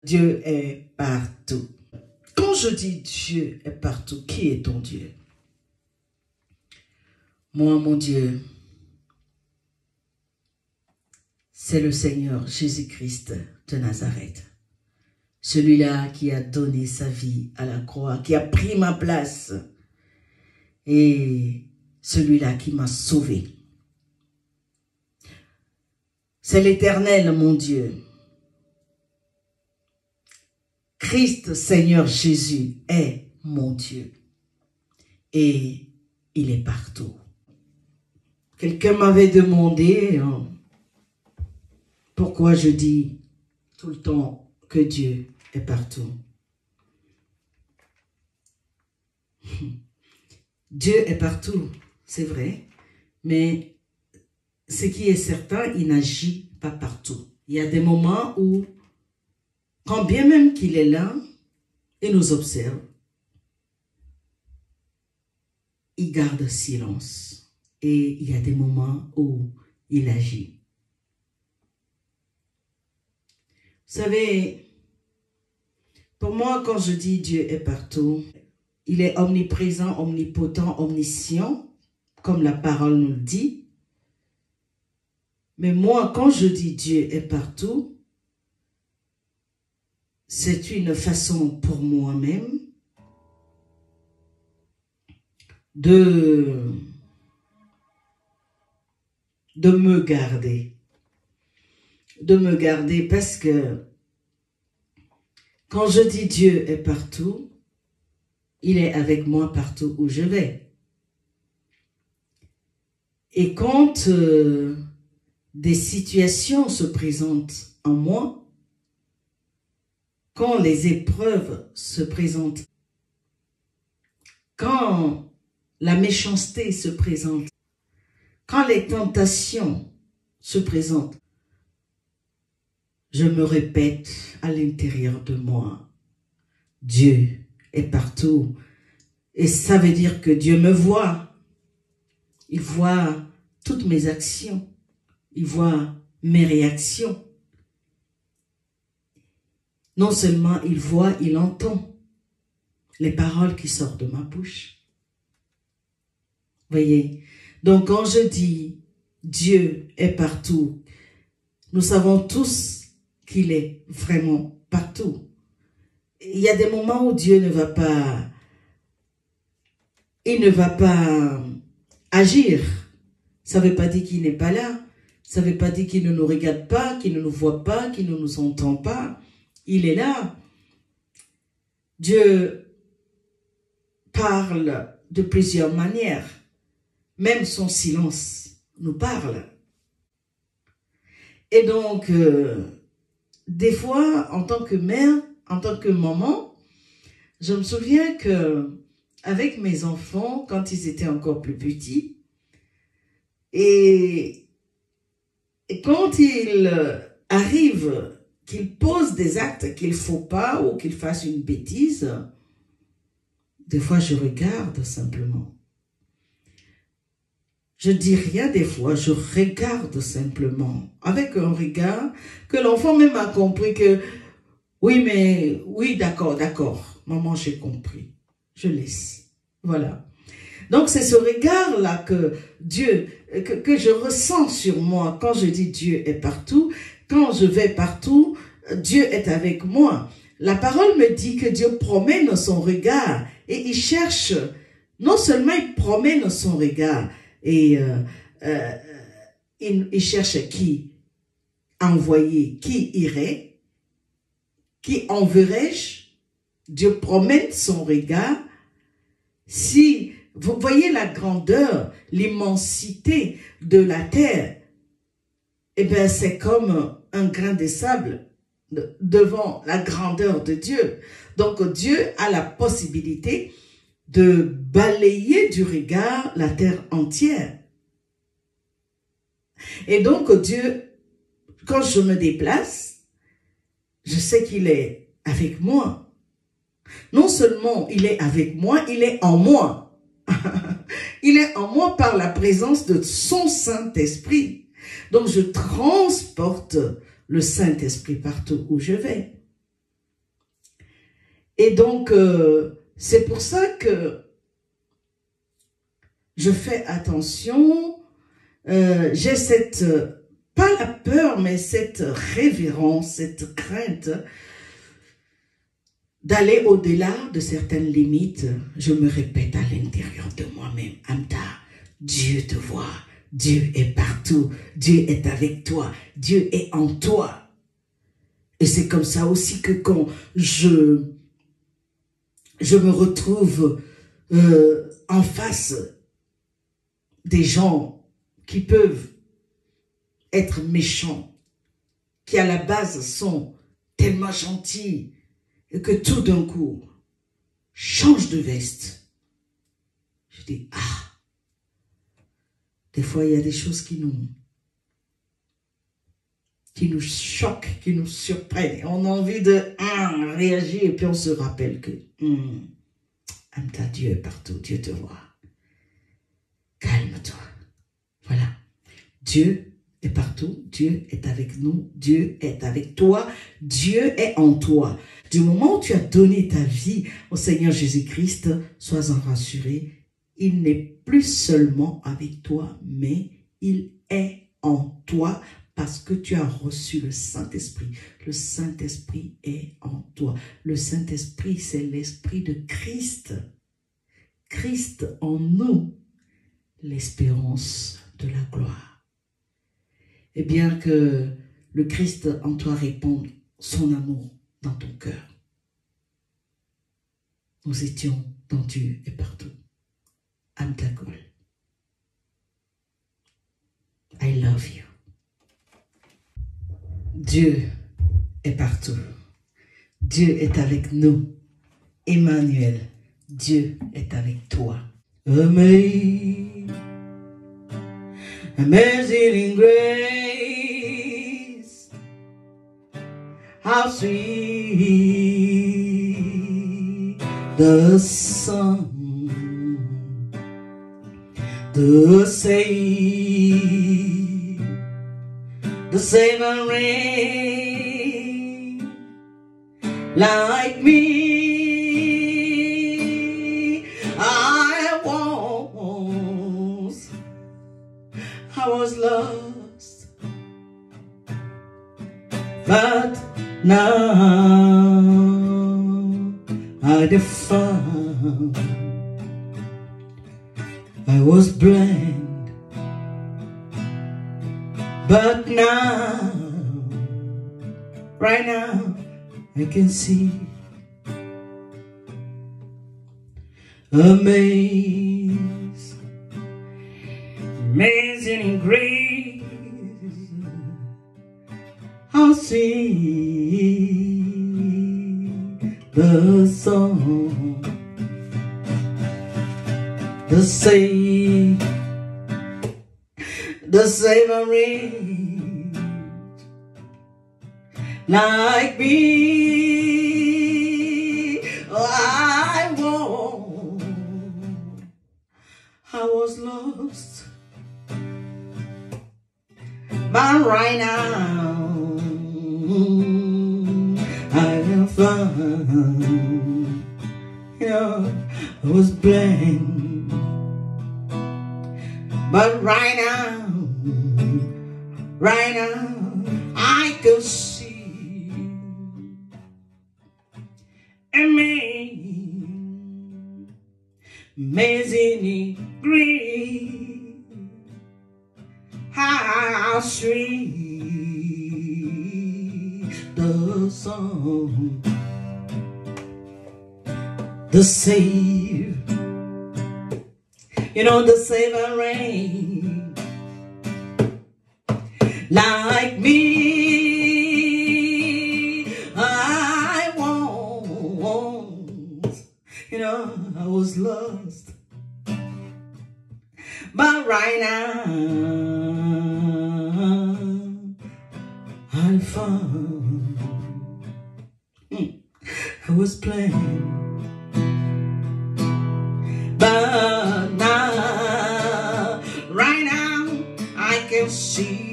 Dieu est partout. Quand je dis Dieu est partout, qui est ton Dieu? Moi, mon Dieu, c'est le Seigneur Jésus-Christ de Nazareth. Celui-là qui a donné sa vie à la croix, qui a pris ma place. Et celui-là qui m'a sauvé. C'est l'Éternel, mon Dieu. Christ, Seigneur Jésus, est mon Dieu. Et il est partout. Quelqu'un m'avait demandé pourquoi je dis tout le temps que Dieu est partout. Dieu est partout, c'est vrai, mais ce qui est certain, il n'agit pas partout. Il y a des moments où, quand bien même qu'il est là, il nous observe, il garde silence. Et il y a des moments où il agit. Vous savez, pour moi, quand je dis Dieu est partout, il est omniprésent, omnipotent, omniscient, comme la parole nous le dit. Mais moi, quand je dis Dieu est partout, c'est une façon pour moi-même de me garder. De me garder parce que quand je dis Dieu est partout, il est avec moi partout où je vais. Et quand des situations se présentent en moi, quand les épreuves se présentent, quand la méchanceté se présente, quand les tentations se présentent, je me répète à l'intérieur de moi, Dieu est partout. Et ça veut dire que Dieu me voit. Il voit toutes mes actions. Il voit mes réactions. Non seulement il voit, il entend les paroles qui sortent de ma bouche. Voyez? Donc quand je dis Dieu est partout, nous savons tous qu'il est vraiment partout. Il y a des moments où Dieu ne va pas, il ne va pas agir. Ça ne veut pas dire qu'il n'est pas là. Ça ne veut pas dire qu'il ne nous regarde pas, qu'il ne nous voit pas, qu'il ne nous entend pas. Il est là. Dieu parle de plusieurs manières. Même son silence nous parle. Et donc, des fois, en tant que mère, en tant que maman, je me souviens que avec mes enfants, quand ils étaient encore plus petits, et quand ils arrivent, qu'ils posent des actes qu'il ne faut pas ou qu'ils fassent une bêtise, des fois je regarde simplement. Je dis rien des fois, je regarde simplement, avec un regard que l'enfant même a compris que, oui, d'accord, maman, j'ai compris, je laisse, voilà. Donc c'est ce regard-là que que je ressens sur moi quand je dis Dieu est partout, quand je vais partout, Dieu est avec moi. La parole me dit que Dieu promène son regard et il cherche, non seulement il promène son regard, et il cherche qui envoyer, qui irait, qui enverrai-je. Dieu promène son regard. Si vous voyez la grandeur, l'immensité de la terre, eh bien c'est comme un grain de sable devant la grandeur de Dieu. Donc Dieu a la possibilité de balayer du regard la terre entière. Et donc Dieu, quand je me déplace, je sais qu'il est avec moi. Non seulement il est avec moi, il est en moi. Il est en moi par la présence de son Saint-Esprit. Donc je transporte le Saint-Esprit partout où je vais. Et donc, c'est pour ça que je fais attention. J'ai cette, pas la peur, mais cette révérence, cette crainte d'aller au-delà de certaines limites. Je me répète à l'intérieur de moi-même, Amta, Dieu te voit, Dieu est partout, Dieu est avec toi, Dieu est en toi. Et c'est comme ça aussi que quand je me retrouve en face des gens qui peuvent être méchants, qui à la base sont tellement gentils, et que tout d'un coup, change de veste. Je dis, ah, des fois il y a des choses qui nous choquent, qui nous surprennent. On a envie de réagir et puis on se rappelle que Amta, Dieu est partout, Dieu te voit. Calme-toi. Voilà. Dieu est partout, Dieu est avec nous, Dieu est avec toi, Dieu est en toi. Du moment où tu as donné ta vie au Seigneur Jésus-Christ, sois-en rassuré, il n'est plus seulement avec toi, mais il est en toi parce que tu as reçu le Saint-Esprit. Le Saint-Esprit est en toi. Le Saint-Esprit, c'est l'Esprit de Christ. Christ en nous, l'espérance de la gloire. Et bien que le Christ en toi réponde son amour dans ton cœur. Nous étions dans Dieu et partout. Amtakol. I love you. Dieu est partout. Dieu est avec nous. Emmanuel, Dieu est avec toi. Amazing grace, how sweet the sound, the savor rain like me. I was lost, but now I found. I was blind, but now, right now, I can see. Amazing grace, how sweet the song, the savor ring like me. Oh, I was lost, but right now I am found. You know, I was blind, but right now I can see. Amazing grace, how sweet the song, the save, you know, the savor rain like me. I once, you know, I was lost, but right now I found. I was playing, but now, right now, I can see.